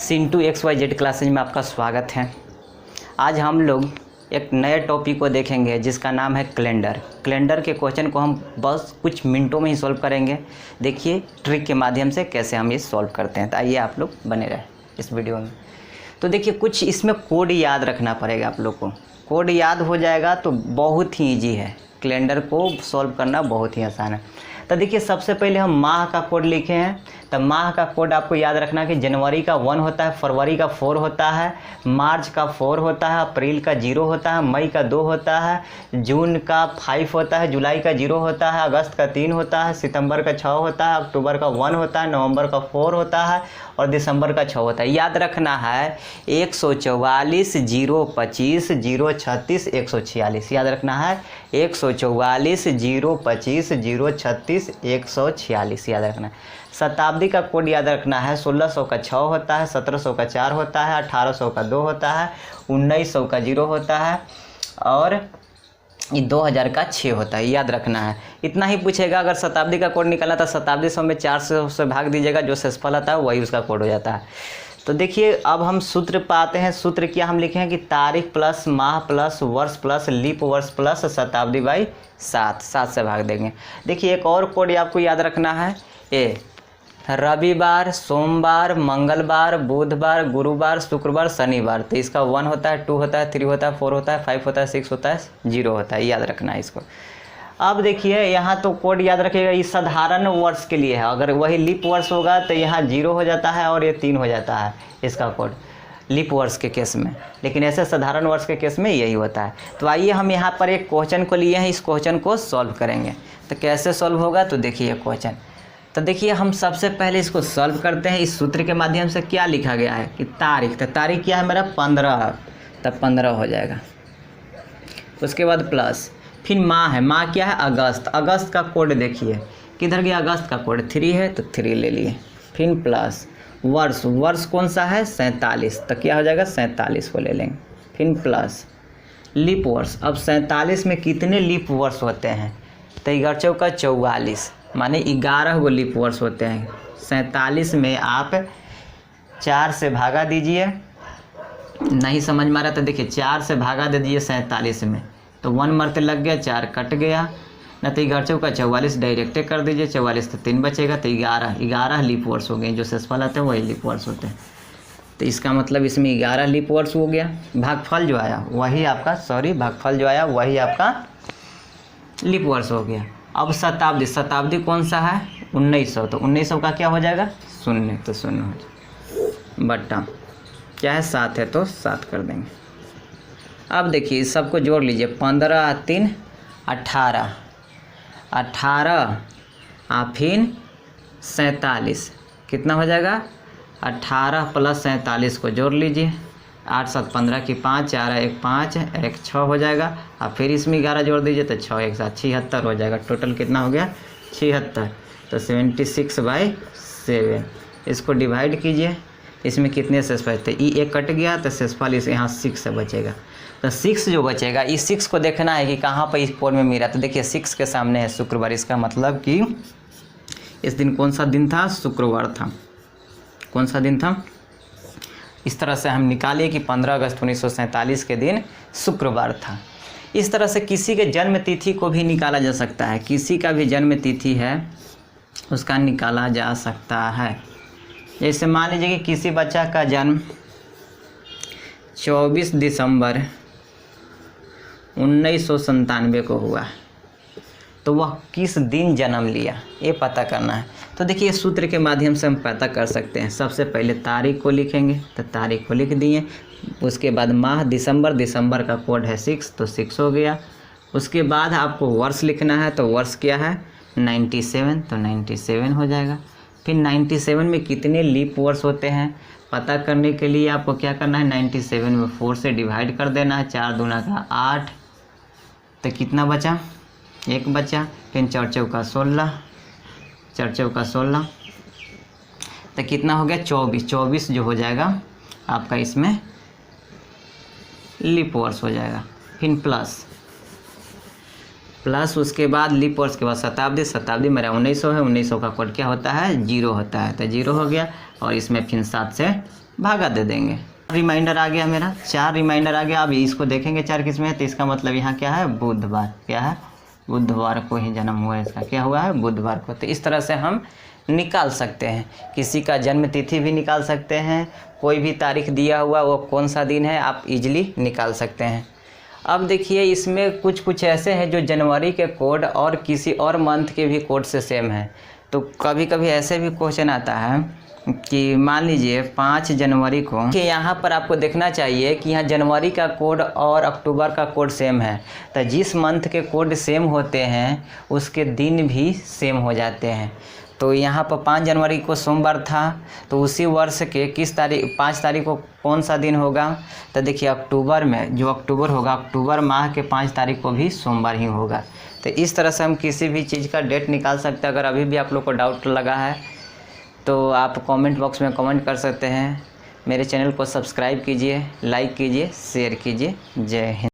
Sintu XYZ classes में आपका स्वागत है। आज हम लोग एक नए टॉपिक को देखेंगे जिसका नाम है कैलेंडर। कैलेंडर के क्वेश्चन को हम बस कुछ मिनटों में ही सॉल्व करेंगे। देखिए ट्रिक के माध्यम से कैसे हम ये सॉल्व करते हैं। तो आइए आप लोग बने रहें इस वीडियो में। तो देखिए कुछ इसमें कोड याद रखना पड़ेगा आप लोग को। कोड याद हो जाएगा तो बहुत ही ईजी है, कैलेंडर को सॉल्व करना बहुत ही आसान है। तो देखिए सबसे पहले हम माह का कोड लिखे हैं। तो माह का कोड आपको याद रखना कि जनवरी का 1 होता है, फरवरी का 4 होता है, मार्च का 4 होता है, अप्रैल का 0 होता है, मई का 2 होता है, जून का 5 होता है, जुलाई का 0 होता है, अगस्त का 3 होता है, सितंबर का 6 होता है, अक्टूबर का 1 होता है, नवंबर का 4 होता है और दिसंबर का 6 होता है। याद रखना है 144 025 036 146। याद रखना है 144 025 036 146 याद रखना है। शताब्दी का कोड याद रखना है 1600 का 6 होता है, 1700 का 4 होता है, 1800 का 2 होता है, 1900 का 0 होता है और 2000 का 6 होता है। याद रखना है। इतना ही पूछेगा। अगर शताब्दी का कोड निकालना था शताब्दी 100 में 400 से भाग दीजिएगा, जो शेषफल आता है वही उसका कोड हो जाता है। तो देखिए अब हम सूत्र पाते हैं। सूत्र क्या हम लिखे हैं कि तारीख प्लस माह प्लस वर्ष प्लस लीप वर्ष प्लस शताब्दी बाई 7 से भाग देंगे। देखिए एक और कोड आपको याद रखना है। रविवार, सोमवार, मंगलवार, बुधवार, गुरुवार, शुक्रवार, शनिवार। तो इसका 1 होता है, 2 होता है, 3 होता है, 4 होता है, 5 होता है, 6 होता है, 0 होता है। याद रखना है इसको। अब देखिए यहाँ तो कोड याद रखिएगा, ये साधारण वर्ष के लिए है। अगर वही लीप वर्ष होगा तो यहाँ 0 हो जाता है और ये 3 हो जाता है इसका कोड, लीप वर्ष के केस में। लेकिन ऐसे साधारण वर्ष के केस में यही होता है। तो आइए हम यहाँ पर एक क्वेश्चन को लिए हैं, इस क्वेश्चन को सॉल्व करेंगे। तो कैसे सॉल्व होगा तो देखिए क्वेश्चन। तो देखिए हम सबसे पहले इसको सॉल्व करते हैं। इस सूत्र के माध्यम से क्या लिखा गया है कि तारीख, तो तारीख क्या है मेरा 15, तब 15 हो जाएगा। उसके बाद प्लस, फिर माह है, माह क्या है अगस्त। अगस्त का कोड देखिए किधर गया, अगस्त का कोड 3 है तो 3 ले लिए। फिर प्लस वर्ष, वर्ष कौन सा है 47, तो क्या हो जाएगा 47 को ले लेंगे। फिर प्लस लीप वर्ष। अब 47 में कितने लीप वर्ष होते हैं, तो 11 चौका 44 माने 11 गो लीप वर्ष होते हैं। 47 में आप 4 से भागा दीजिए। नहीं समझ में आ रहा तो देखिए 4 से भागा दे दीजिए 47 में, तो 1 मरते लग गया, 4 कट गया ना, तो 11 चौका 44 डायरेक्टे कर दीजिए। 44 तो 3 बचेगा, तो 11 लीप वर्ष हो गए। जो शेषफल आते हैं वही लीप वर्ष होते हैं। तो इसका मतलब इसमें 11 लीप वर्ष हो गया। भागफल जो आया वही आपका, भागफल जो आया वही आपका लीप वर्ष हो गया। अब शताब्दी, शताब्दी कौन सा है 1900, तो 1900 का क्या हो जाएगा 0, तो 0 हो जाएगा बट्टा क्या है 7 है तो 7 कर देंगे। अब देखिए इस सबको जोड़ लीजिए, 15 3 18 18 फिर 47 कितना हो जाएगा 18 प्लस 47 को जोड़ लीजिए। 8 7 15 की 5, 4 1 5 1 6 हो जाएगा। अब फिर इसमें 11 जोड़ दीजिए तो 6 1 7 76 हो जाएगा। टोटल कितना हो गया 76, तो 76/7। इसको डिवाइड कीजिए, इसमें कितने शेषफल थे, ई 1 कट गया तो शेषफल इस यहाँ 6 से बचेगा। तो 6 जो बचेगा, इस 6 को देखना है कि कहाँ पर इस कोड में मिला। तो देखिए 6 के सामने है शुक्रवार। इसका मतलब कि इस दिन कौन सा दिन था, शुक्रवार था। कौन सा दिन था, इस तरह से हम निकालिए कि 15 अगस्त 1947 के दिन शुक्रवार था। इस तरह से किसी के जन्म तिथि को भी निकाला जा सकता है। किसी का भी जन्म तिथि है उसका निकाला जा सकता है। जैसे मान लीजिए कि किसी बच्चा का जन्म 24 दिसंबर 1997 को हुआ, तो वह किस दिन जन्म लिया ये पता करना है। तो देखिए सूत्र के माध्यम से हम पता कर सकते हैं। सबसे पहले तारीख को लिखेंगे, तो तारीख को लिख दिए। उसके बाद माह दिसंबर, दिसंबर का कोड है 6 तो 6 हो गया। उसके बाद आपको वर्ष लिखना है, तो वर्ष क्या है 97, तो 97 हो जाएगा। फिर 97 में कितने लीप वर्ष होते हैं पता करने के लिए आपको क्या करना है, 97 में 4 से डिवाइड कर देना है। 4 दूना का 8, तो कितना बचा 1 बचा। फिर 4 चौका 16, 4 चौका 16, तो कितना हो गया 24। 24 जो हो जाएगा आपका इसमें लीप वर्ष हो जाएगा। फिर प्लस उसके बाद लीप वर्ष के बाद शताब्दी, शताब्दी मेरा 1900 है। 1900 का कोड क्या होता है 0 होता है, तो 0 हो गया। और इसमें फिर 7 से भागा दे देंगे। रिमाइंडर आ गया मेरा, 4 रिमाइंडर आ गया। अब इसको देखेंगे 4 किस में है, तो इसका मतलब यहाँ क्या है, बुधवार। क्या है, बुधवार को ही जन्म हुआ है इसका। क्या हुआ है, बुधवार को। तो इस तरह से हम निकाल सकते हैं, किसी का जन्म तिथि भी निकाल सकते हैं, कोई भी तारीख दिया हुआ वो कौन सा दिन है आप इजीली निकाल सकते हैं। अब देखिए इसमें कुछ कुछ ऐसे हैं जो जनवरी के कोड और किसी और मंथ के भी कोड से सेम है। तो कभी कभी ऐसे भी क्वेश्चन आता है कि मान लीजिए 5 जनवरी को, कि यहाँ पर आपको देखना चाहिए कि यहाँ जनवरी का कोड और अक्टूबर का कोड सेम है। तो जिस मंथ के कोड सेम होते हैं उसके दिन भी सेम हो जाते हैं। तो यहाँ पर 5 जनवरी को सोमवार था, तो उसी वर्ष के किस तारीख 5 तारीख को कौन सा दिन होगा, तो देखिए अक्टूबर में जो अक्टूबर होगा, अक्टूबर माह के 5 तारीख को भी सोमवार ही होगा। तो इस तरह से हम किसी भी चीज़ का डेट निकाल सकते हैं। अगर अभी भी आप लोग को डाउट लगा है तो आप कमेंट बॉक्स में कमेंट कर सकते हैं। मेरे चैनल को सब्सक्राइब कीजिए, लाइक कीजिए, शेयर कीजिए। जय हिंद।